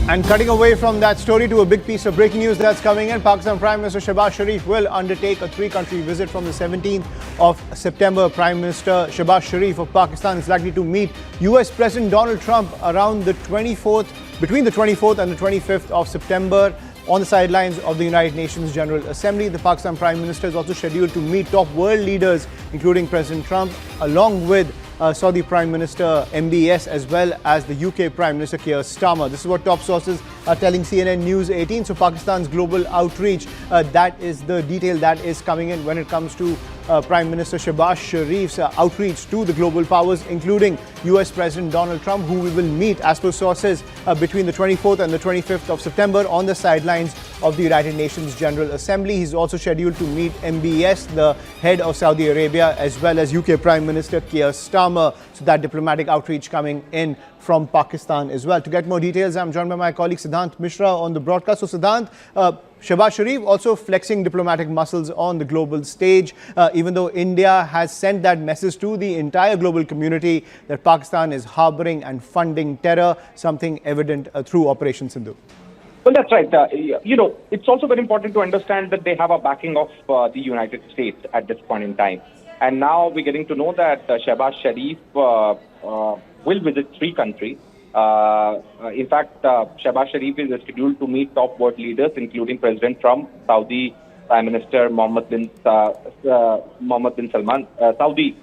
And cutting away from that story to a big piece of breaking news that's coming in, Pakistan Prime Minister Shehbaz Sharif will undertake a three-country visit from the 17th of September. Prime Minister Shehbaz Sharif of Pakistan is likely to meet US President Donald Trump around the 24th, between the 24th and the 25th of September on the sidelines of the United Nations General Assembly. The Pakistan Prime Minister is also scheduled to meet top world leaders, including President Trump, along with Saudi Prime Minister MBS, as well as the UK Prime Minister Keir Starmer. This is what top sources are telling CNN News 18. So Pakistan's global outreach, that is the detail that is coming in when it comes to Prime Minister Shehbaz Sharif's outreach to the global powers, including US President Donald Trump, who we will meet, as per sources, between the 24th and the 25th of September on the sidelines of the United Nations General Assembly. He's also scheduled to meet MBS, the head of Saudi Arabia, as well as UK Prime Minister Keir Starmer. So that diplomatic outreach coming in from Pakistan as well. To get more details, I'm joined by my colleague Siddhant Mishra on the broadcast. So Siddhant, Shehbaz Sharif also flexing diplomatic muscles on the global stage, even though India has sent that message to the entire global community that Pakistan is harboring and funding terror, something evident through Operation Sindhu. Well, that's right. It's also very important to understand that they have a backing of the United States at this point in time. And now we're getting to know that Shehbaz Sharif will visit three countries. In fact, Shehbaz Sharif is scheduled to meet top world leaders, including President Trump, Saudi Prime Minister Mohammed bin Salman, Saudi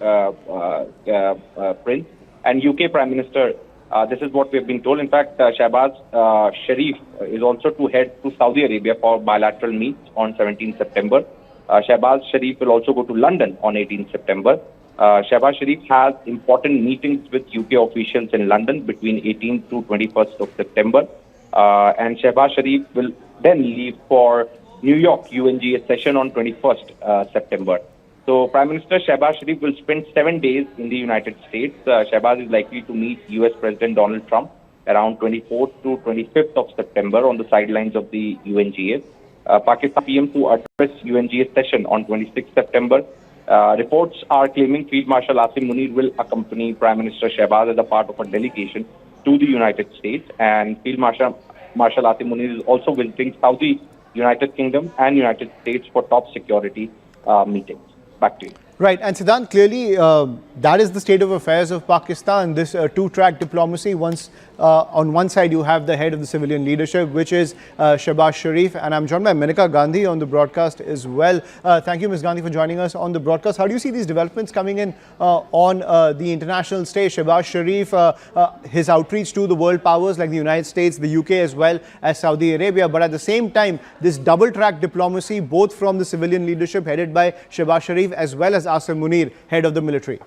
Prince, and UK Prime Minister. This is what we've been told. In fact, Shehbaz Sharif is also to head to Saudi Arabia for bilateral meets on 17 September. Shehbaz Sharif will also go to London on 18 September. Shehbaz Sharif has important meetings with UK officials in London between 18th to 21st of September. And Shehbaz Sharif will then leave for New York UNGA session on 21st September. So Prime Minister Shehbaz Sharif will spend 7 days in the United States. Shehbaz is likely to meet US President Donald Trump around 24th to 25th of September on the sidelines of the UNGA. Pakistan PM to address UNGA session on 26 September. Reports are claiming Field Marshal Asim Munir will accompany Prime Minister Shehbaz as a part of a delegation to the United States. And Field Marshal Asim Munir is also visiting Saudi, United Kingdom and United States for top security meetings. Back to you. Right, and Siddhant, clearly that is the state of affairs of Pakistan, this two-track diplomacy. Once on one side you have the head of the civilian leadership, which is Shehbaz Sharif, and I'm joined by Menika Gandhi on the broadcast as well. Thank you, Ms. Gandhi, for joining us on the broadcast. How do you see these developments coming in on the international stage? Shehbaz Sharif, his outreach to the world powers like the United States, the UK as well as Saudi Arabia, but at the same time, this double-track diplomacy, both from the civilian leadership headed by Shehbaz Sharif as well as Asim Munir, head of the military.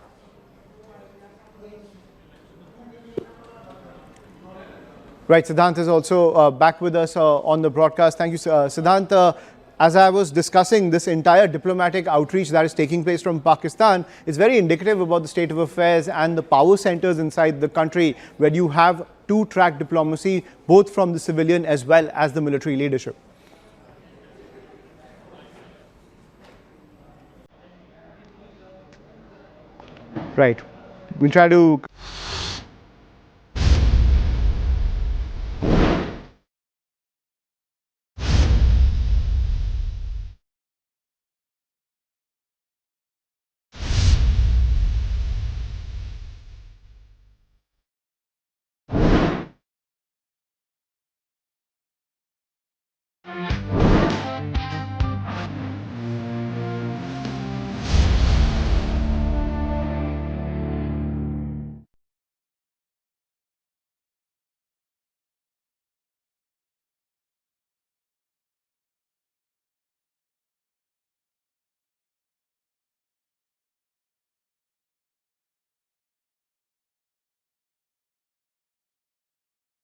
Right, Siddhant is also back with us on the broadcast. Thank you, Siddhant. As I was discussing, this entire diplomatic outreach that is taking place from Pakistan is very indicative about the state of affairs and the power centers inside the country, where you have two-track diplomacy, both from the civilian as well as the military leadership. Right. We'll try to...